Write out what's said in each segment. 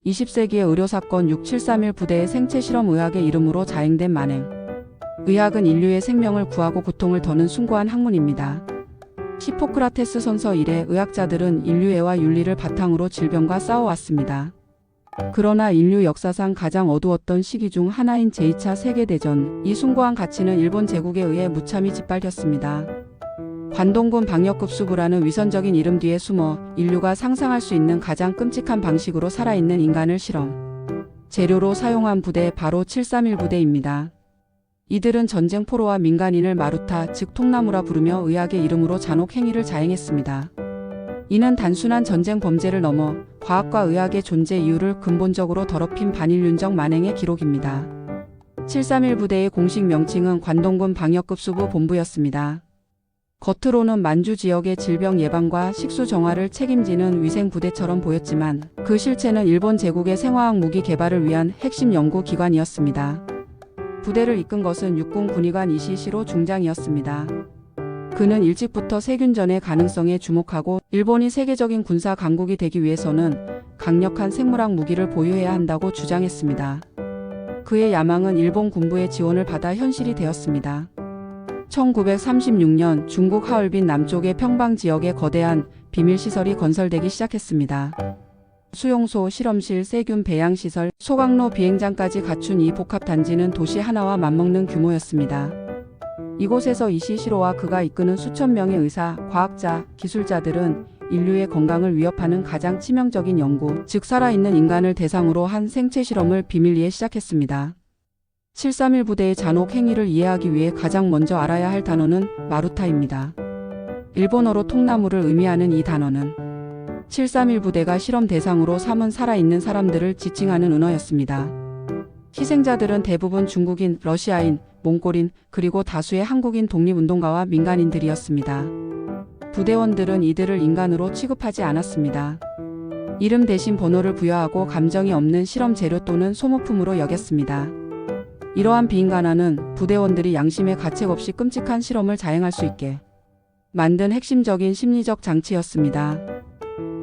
20세기의 의료사건 6731 부대의 생체실험 의학의 이름으로 자행된 만행. 의학은 인류의 생명을 구하고 고통을 더는 숭고한 학문입니다. 히포크라테스 선서 이래 의학자들은 인류애와 윤리를 바탕으로 질병과 싸워왔습니다. 그러나 인류 역사상 가장 어두웠던 시기 중 하나인 제2차 세계대전, 이 숭고한 가치는 일본 제국에 의해 무참히 짓밟혔습니다. 관동군 방역급수부라는 위선적인 이름 뒤에 숨어 인류가 상상할 수 있는 가장 끔찍한 방식으로 살아있는 인간을 실험 재료로 사용한 부대 바로 731 부대입니다. 이들은 전쟁 포로와 민간인을 마루타 즉 통나무라 부르며 의학의 이름으로 잔혹 행위를 자행했습니다. 이는 단순한 전쟁 범죄를 넘어 과학과 의학의 존재 이유를 근본적으로 더럽힌 반인륜적 만행의 기록입니다. 731 부대의 공식 명칭은 관동군 방역급수부 본부였습니다. 겉으로는 만주 지역의 질병 예방과 식수 정화를 책임지는 위생부대처럼 보였지만 그 실체는 일본 제국의 생화학 무기 개발을 위한 핵심 연구 기관이었습니다. 부대를 이끈 것은 육군 군의관 이시시로 중장이었습니다. 그는 일찍부터 세균전의 가능성에 주목하고 일본이 세계적인 군사 강국이 되기 위해서는 강력한 생물학 무기를 보유해야 한다고 주장했습니다. 그의 야망은 일본 군부의 지원을 받아 현실이 되었습니다. 1936년 중국 하얼빈 남쪽의 평방 지역에 거대한 비밀시설이 건설되기 시작했습니다. 수용소, 실험실, 세균 배양시설, 소각로 비행장까지 갖춘 이 복합단지는 도시 하나와 맞먹는 규모였습니다. 이곳에서 이시시로와 그가 이끄는 수천 명의 의사, 과학자, 기술자들은 인류의 건강을 위협하는 가장 치명적인 연구, 즉 살아있는 인간을 대상으로 한 생체 실험을 비밀리에 시작했습니다. 731 부대의 잔혹 행위를 이해하기 위해 가장 먼저 알아야 할 단어는 마루타입니다. 일본어로 통나무를 의미하는 이 단어는 731 부대가 실험 대상으로 삼은 살아있는 사람들을 지칭하는 은어였습니다. 희생자들은 대부분 중국인, 러시아인, 몽골인, 그리고 다수의 한국인 독립운동가와 민간인들이었습니다. 부대원들은 이들을 인간으로 취급하지 않았습니다. 이름 대신 번호를 부여하고 감정이 없는 실험 재료 또는 소모품으로 여겼습니다. 이러한 비인간화는 부대원들이 양심의 가책 없이 끔찍한 실험을 자행할 수 있게 만든 핵심적인 심리적 장치였습니다.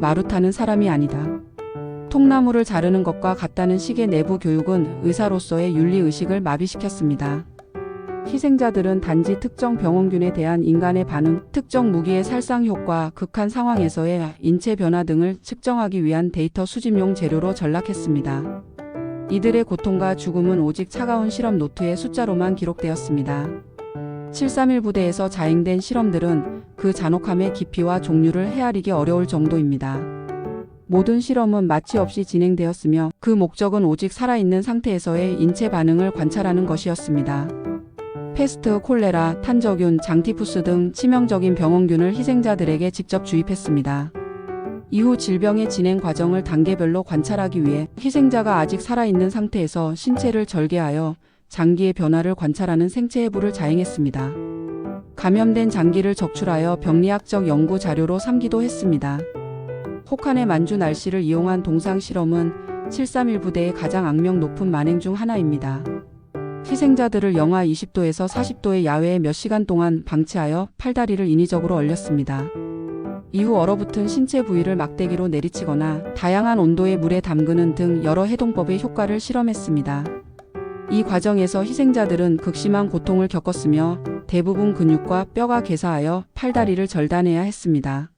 마루타는 사람이 아니다. 통나무를 자르는 것과 같다는 식의 내부 교육은 의사로서의 윤리의식을 마비시켰습니다. 희생자들은 단지 특정 병원균에 대한 인간의 반응, 특정 무기의 살상 효과, 극한 상황에서의 인체 변화 등을 측정하기 위한 데이터 수집용 재료로 전락했습니다. 이들의 고통과 죽음은 오직 차가운 실험 노트의 숫자로만 기록되었습니다. 731 부대에서 자행된 실험들은 그 잔혹함의 깊이와 종류를 헤아리기 어려울 정도입니다. 모든 실험은 마취 없이 진행되었으며 그 목적은 오직 살아있는 상태에서의 인체 반응을 관찰하는 것이었습니다. 패스트, 콜레라, 탄저균, 장티푸스 등 치명적인 병원균을 희생자들에게 직접 주입했습니다. 이후 질병의 진행 과정을 단계별로 관찰하기 위해 희생자가 아직 살아있는 상태에서 신체를 절개하여 장기의 변화를 관찰하는 생체 해부를 자행했습니다. 감염된 장기를 적출하여 병리학적 연구 자료로 삼기도 했습니다. 혹한의 만주 날씨를 이용한 동상 실험은 731 부대의 가장 악명 높은 만행 중 하나입니다. 희생자들을 영하 20도에서 40도의 야외에 몇 시간 동안 방치하여 팔다리를 인위적으로 얼렸습니다. 이후 얼어붙은 신체 부위를 막대기로 내리치거나 다양한 온도의 물에 담그는 등 여러 해동법의 효과를 실험했습니다. 이 과정에서 희생자들은 극심한 고통을 겪었으며 대부분 근육과 뼈가 괴사하여 팔다리를 절단해야 했습니다.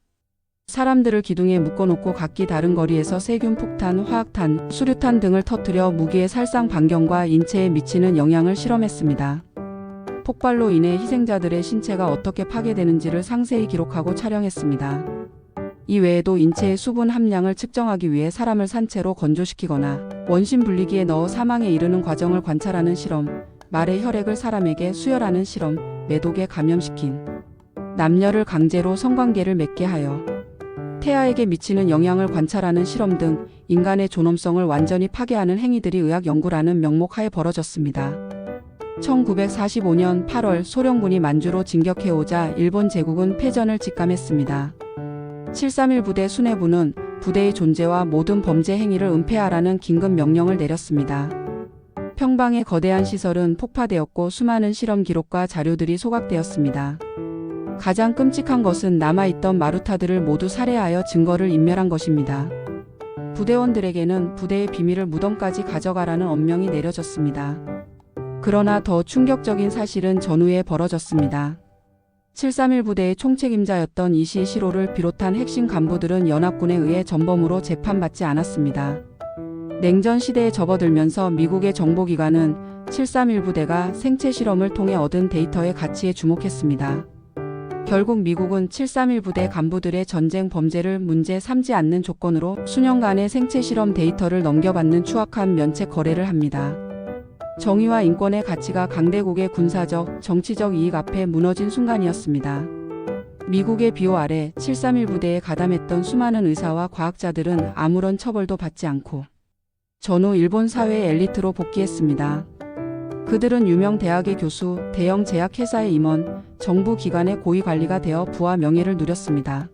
사람들을 기둥에 묶어놓고 각기 다른 거리에서 세균 폭탄, 화학탄, 수류탄 등을 터뜨려 무기의 살상 반경과 인체에 미치는 영향을 실험했습니다. 폭발로 인해 희생자들의 신체가 어떻게 파괴되는지를 상세히 기록하고 촬영했습니다. 이 외에도 인체의 수분 함량을 측정하기 위해 사람을 산채로 건조시키거나 원심 분리기에 넣어 사망에 이르는 과정을 관찰하는 실험, 말의 혈액을 사람에게 수혈하는 실험, 매독에 감염시킨 남녀를 강제로 성관계를 맺게 하여 태아에게 미치는 영향을 관찰하는 실험 등 인간의 존엄성을 완전히 파괴하는 행위들이 의학 연구라는 명목하에 벌어졌습니다. 1945년 8월 소련군이 만주로 진격해오자 일본 제국은 패전을 직감했습니다. 731 부대 수뇌부는 부대의 존재와 모든 범죄 행위를 은폐하라는 긴급 명령을 내렸습니다. 평방의 거대한 시설은 폭파되었고 수많은 실험 기록과 자료들이 소각되었습니다. 가장 끔찍한 것은 남아있던 마루타들을 모두 살해하여 증거를 인멸한 것입니다. 부대원들에게는 부대의 비밀을 무덤까지 가져가라는 엄명이 내려졌습니다. 그러나 더 충격적인 사실은 전후에 벌어졌습니다. 731 부대의 총책임자였던 이시 시로를 비롯한 핵심 간부들은 연합군에 의해 전범으로 재판받지 않았습니다. 냉전 시대에 접어들면서 미국의 정보기관은 731 부대가 생체 실험을 통해 얻은 데이터의 가치에 주목했습니다. 결국 미국은 731 부대 간부들의 전쟁 범죄를 문제 삼지 않는 조건으로 수년간의 생체 실험 데이터를 넘겨받는 추악한 면책 거래를 합니다. 정의와 인권의 가치가 강대국의 군사적, 정치적 이익 앞에 무너진 순간이었습니다. 미국의 비호 아래 731 부대에 가담했던 수많은 의사와 과학자들은 아무런 처벌도 받지 않고 전후 일본 사회의 엘리트로 복귀했습니다. 그들은 유명 대학의 교수, 대형 제약회사의 임원, 정부 기관의 고위 관리가 되어 부와 명예를 누렸습니다.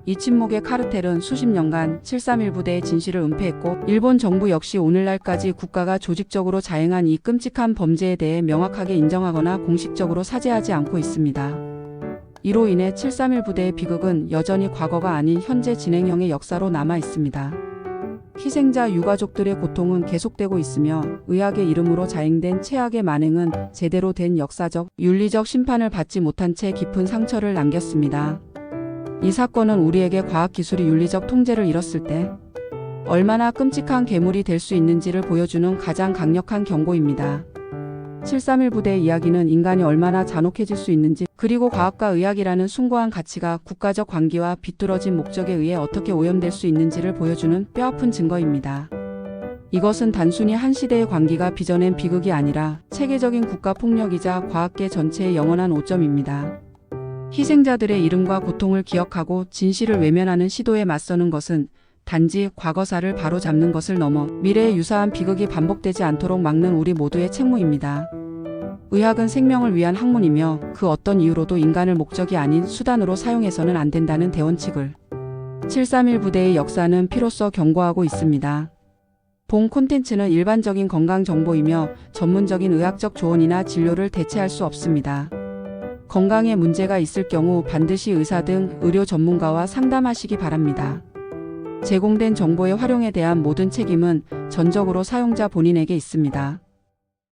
이 침묵의 카르텔은 수십 년간 731 부대의 진실을 은폐했고 일본 정부 역시 오늘날까지 국가가 조직적으로 자행한 이 끔찍한 범죄에 대해 명확하게 인정하거나 공식적으로 사죄하지 않고 있습니다. 이로 인해 731 부대의 비극은 여전히 과거가 아닌 현재 진행형의 역사로 남아 있습니다. 희생자 유가족들의 고통은 계속되고 있으며 의학의 이름으로 자행된 최악의 만행은 제대로 된 역사적, 윤리적 심판을 받지 못한 채 깊은 상처를 남겼습니다. 이 사건은 우리에게 과학기술이 윤리적 통제를 잃었을 때 얼마나 끔찍한 괴물이 될 수 있는지를 보여주는 가장 강력한 경고입니다. 731 부대의 이야기는 인간이 얼마나 잔혹해질 수 있는지, 그리고 과학과 의학이라는 숭고한 가치가 국가적 관기와 비뚤어진 목적에 의해 어떻게 오염될 수 있는지를 보여주는 뼈아픈 증거입니다. 이것은 단순히 한 시대의 관기가 빚어낸 비극이 아니라 체계적인 국가폭력이자 과학계 전체의 영원한 오점입니다. 희생자들의 이름과 고통을 기억하고 진실을 외면하는 시도에 맞서는 것은 단지 과거사를 바로잡는 것을 넘어 미래의 유사한 비극이 반복되지 않도록 막는 우리 모두의 책무입니다. 의학은 생명을 위한 학문이며 그 어떤 이유로도 인간을 목적이 아닌 수단으로 사용해서는 안 된다는 대원칙을 731 부대의 역사는 피로써 경고하고 있습니다. 본 콘텐츠는 일반적인 건강 정보이며 전문적인 의학적 조언이나 진료를 대체할 수 없습니다. 건강에 문제가 있을 경우 반드시 의사 등 의료 전문가와 상담하시기 바랍니다. 제공된 정보의 활용에 대한 모든 책임은 전적으로 사용자 본인에게 있습니다.